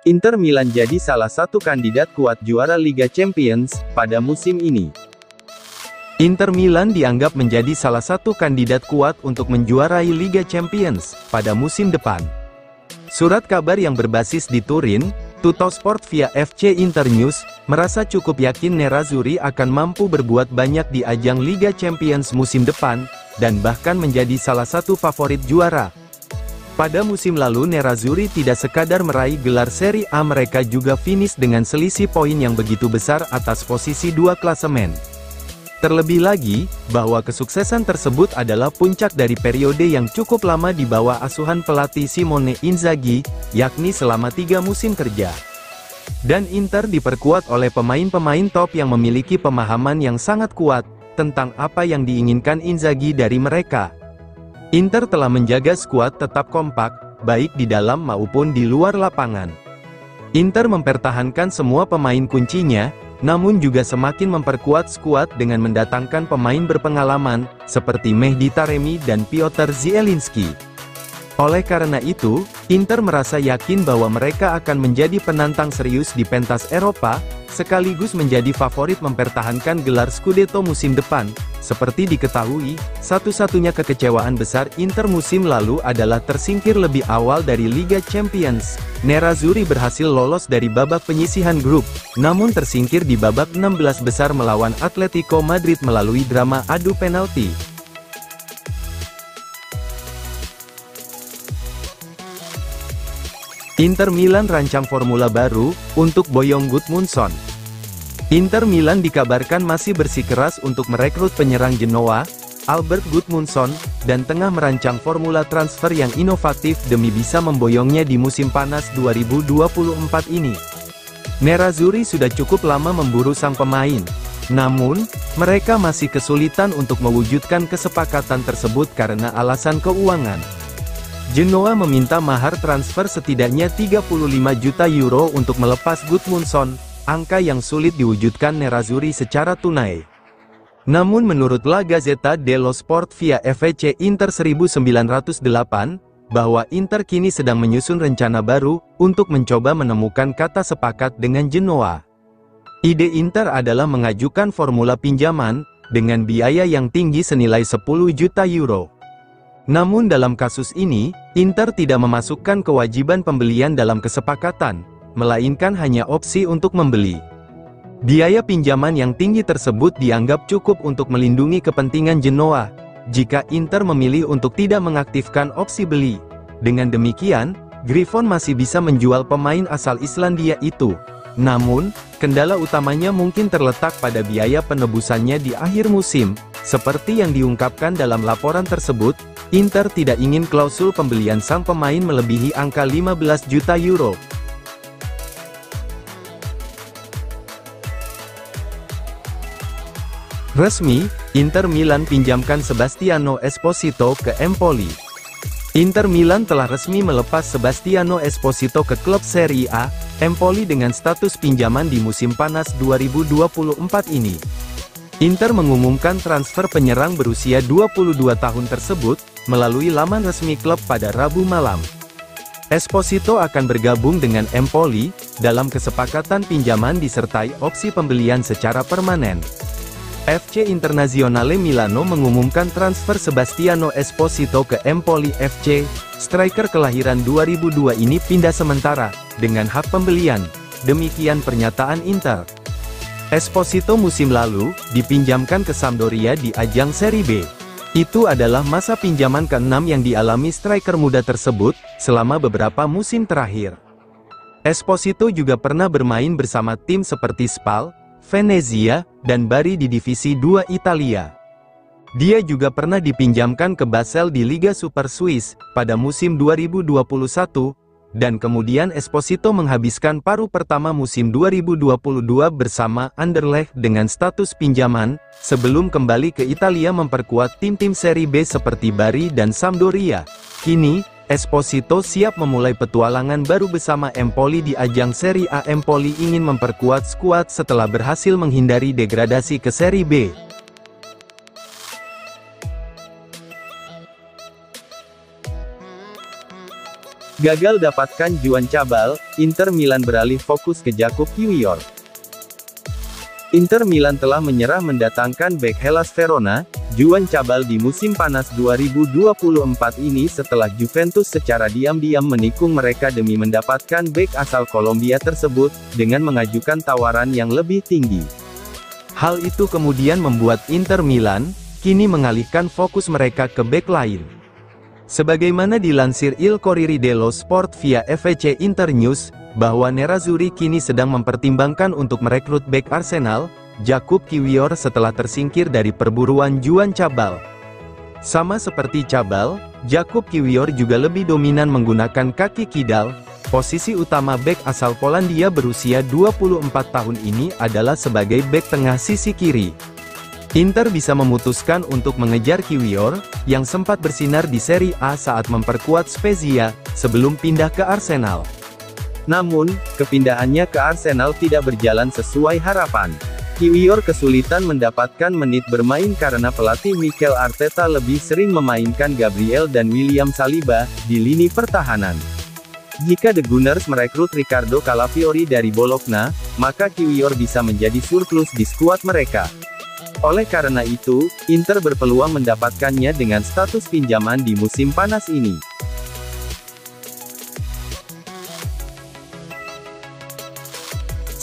Inter Milan jadi salah satu kandidat kuat juara Liga Champions pada musim ini. Inter Milan dianggap menjadi salah satu kandidat kuat untuk menjuarai Liga Champions pada musim depan. Surat kabar yang berbasis di Turin, Tuttosport via FC Internews, merasa cukup yakin Nerazzurri akan mampu berbuat banyak di ajang Liga Champions musim depan, dan bahkan menjadi salah satu favorit juara. Pada musim lalu Nerazzurri tidak sekadar meraih gelar Serie A, mereka juga finish dengan selisih poin yang begitu besar atas posisi 2 klasemen. Terlebih lagi, bahwa kesuksesan tersebut adalah puncak dari periode yang cukup lama di bawah asuhan pelatih Simone Inzaghi, yakni selama 3 musim kerja. Dan Inter diperkuat oleh pemain-pemain top yang memiliki pemahaman yang sangat kuat tentang apa yang diinginkan Inzaghi dari mereka. Inter telah menjaga skuad tetap kompak, baik di dalam maupun di luar lapangan. Inter mempertahankan semua pemain kuncinya, namun juga semakin memperkuat skuad dengan mendatangkan pemain berpengalaman, seperti Mehdi Taremi dan Piotr Zielinski. Oleh karena itu, Inter merasa yakin bahwa mereka akan menjadi penantang serius di pentas Eropa, sekaligus menjadi favorit mempertahankan gelar Scudetto musim depan. Seperti diketahui, satu-satunya kekecewaan besar Inter musim lalu adalah tersingkir lebih awal dari Liga Champions. Nerazzurri berhasil lolos dari babak penyisihan grup, namun tersingkir di babak 16 besar melawan Atletico Madrid melalui drama adu penalti. Inter Milan rancang formula baru untuk Boyong Gudmundsson. Inter Milan dikabarkan masih bersikeras untuk merekrut penyerang Genoa, Albert Gudmundsson, dan tengah merancang formula transfer yang inovatif demi bisa memboyongnya di musim panas 2024 ini. Nerazzurri sudah cukup lama memburu sang pemain, namun, mereka masih kesulitan untuk mewujudkan kesepakatan tersebut karena alasan keuangan. Genoa meminta mahar transfer setidaknya 35 juta euro untuk melepas Gudmundsson, angka yang sulit diwujudkan Nerazzurri secara tunai. Namun menurut La Gazzetta dello Sport via FC Inter 1908, bahwa Inter kini sedang menyusun rencana baru, untuk mencoba menemukan kata sepakat dengan Genoa. Ide Inter adalah mengajukan formula pinjaman, dengan biaya yang tinggi senilai 10 juta euro. Namun dalam kasus ini, Inter tidak memasukkan kewajiban pembelian dalam kesepakatan, melainkan hanya opsi untuk membeli. Biaya pinjaman yang tinggi tersebut dianggap cukup untuk melindungi kepentingan Genoa, jika Inter memilih untuk tidak mengaktifkan opsi beli. Dengan demikian, Griffon masih bisa menjual pemain asal Islandia itu. Namun, kendala utamanya mungkin terletak pada biaya penebusannya di akhir musim. Seperti yang diungkapkan dalam laporan tersebut, Inter tidak ingin klausul pembelian sang pemain melebihi angka 15 juta euro. Resmi, Inter Milan pinjamkan Sebastiano Esposito ke Empoli. Inter Milan telah resmi melepas Sebastiano Esposito ke klub Serie A, Empoli dengan status pinjaman di musim panas 2024 ini. Inter mengumumkan transfer penyerang berusia 22 tahun tersebut, melalui laman resmi klub pada Rabu malam. Esposito akan bergabung dengan Empoli, dalam kesepakatan pinjaman disertai opsi pembelian secara permanen. FC Internazionale Milano mengumumkan transfer Sebastiano Esposito ke Empoli FC, striker kelahiran 2002 ini pindah sementara, dengan hak pembelian. Demikian pernyataan Inter. Esposito musim lalu, dipinjamkan ke Sampdoria di ajang Serie B. Itu adalah masa pinjaman ke-6 yang dialami striker muda tersebut, selama beberapa musim terakhir. Esposito juga pernah bermain bersama tim seperti Spal, Venezia, dan Bari di Divisi 2 Italia. Dia juga pernah dipinjamkan ke Basel di Liga Super Swiss, pada musim 2021, dan kemudian Esposito menghabiskan paruh pertama musim 2022 bersama Anderlecht dengan status pinjaman, sebelum kembali ke Italia memperkuat tim-tim Serie B seperti Bari dan Sampdoria. Kini, Esposito siap memulai petualangan baru bersama Empoli di ajang Serie A. Empoli ingin memperkuat skuad setelah berhasil menghindari degradasi ke Serie B. Gagal dapatkan Juan Cabal, Inter Milan beralih fokus ke Jakub Kiwior. Inter Milan telah menyerah mendatangkan bek Hellas Verona, Juan Cabal di musim panas 2024 ini setelah Juventus secara diam-diam menikung mereka demi mendapatkan bek asal Kolombia tersebut, dengan mengajukan tawaran yang lebih tinggi. Hal itu kemudian membuat Inter Milan kini mengalihkan fokus mereka ke bek lain. Sebagaimana dilansir Il Corriere dello Sport via FVC Internews, bahwa Nerazzurri kini sedang mempertimbangkan untuk merekrut bek Arsenal, Jakub Kiwior setelah tersingkir dari perburuan Juan Cabal. Sama seperti Cabal, Jakub Kiwior juga lebih dominan menggunakan kaki kidal. Posisi utama bek asal Polandia berusia 24 tahun ini adalah sebagai bek tengah sisi kiri. Inter bisa memutuskan untuk mengejar Kiwior, yang sempat bersinar di Serie A saat memperkuat Spezia, sebelum pindah ke Arsenal. Namun, kepindahannya ke Arsenal tidak berjalan sesuai harapan. Kiwior kesulitan mendapatkan menit bermain karena pelatih Mikel Arteta lebih sering memainkan Gabriel dan William Saliba di lini pertahanan. Jika The Gunners merekrut Riccardo Calafiori dari Bologna, maka Kiwior bisa menjadi surplus di skuad mereka. Oleh karena itu, Inter berpeluang mendapatkannya dengan status pinjaman di musim panas ini.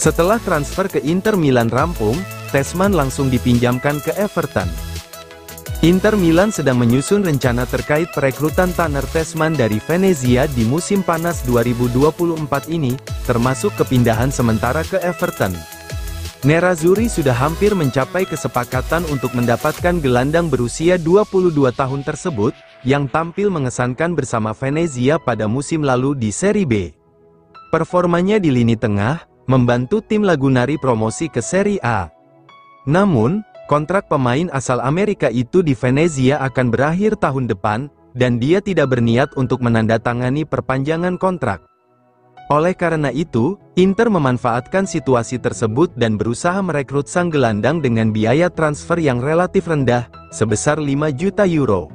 Setelah transfer ke Inter Milan rampung, Tessman langsung dipinjamkan ke Everton. Inter Milan sedang menyusun rencana terkait perekrutan Tanner Tessman dari Venezia di musim panas 2024 ini, termasuk kepindahan sementara ke Everton. Nerazzurri sudah hampir mencapai kesepakatan untuk mendapatkan gelandang berusia 22 tahun tersebut, yang tampil mengesankan bersama Venezia pada musim lalu di Serie B. Performanya di lini tengah membantu tim Lagunari promosi ke Serie A. Namun, kontrak pemain asal Amerika itu di Venezia akan berakhir tahun depan, dan dia tidak berniat untuk menandatangani perpanjangan kontrak. Oleh karena itu, Inter memanfaatkan situasi tersebut dan berusaha merekrut sang gelandang dengan biaya transfer yang relatif rendah, sebesar 5 juta euro.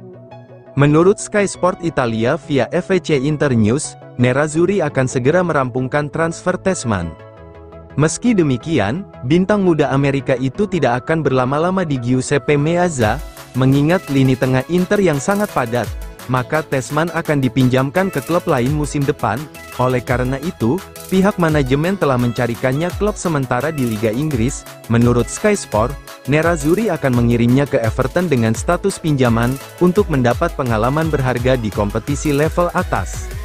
Menurut Sky Sport Italia via FVC Internews, Nerazzurri akan segera merampungkan transfer Tessman. Meski demikian, bintang muda Amerika itu tidak akan berlama-lama di Giuseppe Meazza, mengingat lini tengah Inter yang sangat padat, maka Tessman akan dipinjamkan ke klub lain musim depan. Oleh karena itu, pihak manajemen telah mencarikannya klub sementara di Liga Inggris. Menurut Sky Sport, Nerazzurri akan mengirimnya ke Everton dengan status pinjaman, untuk mendapat pengalaman berharga di kompetisi level atas.